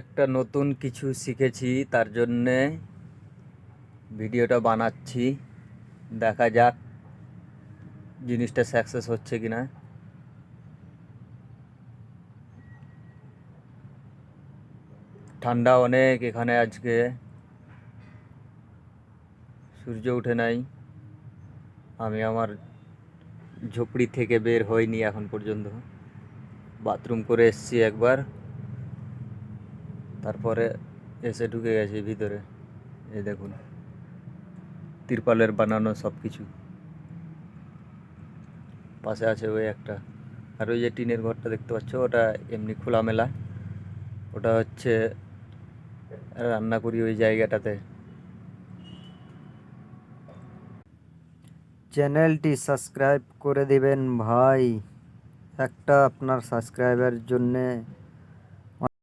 একটা নতুন কিছু শিখেছি, তার জন্যে ভিডিওটা বানাচ্ছি। দেখা যাক জিনিসটা সাকসেস হচ্ছে কিনা। ঠান্ডা অনেক এখানে আজকে, সূর্য উঠে নাই। আমি আমার ঝুপড়ি থেকে বের হইনি এখন পর্যন্ত। বাথরুম করে এসছি একবার, তারপরে এসে ঢুকে গেছি ভিতরে। এই দেখুন, তিরপালের বানানো সব কিছু। পাশে আছে ওই একটা, আর ওই যে টিনের ঘরটা দেখতে পাচ্ছ, ওটা এমনি খোলামেলা। ওটা হচ্ছে রান্না করি ওই জায়গাটাতে। চ্যানেলটি সাবস্ক্রাইব করে দিবেন ভাই, একটা আপনার সাবস্ক্রাইবের জন্যে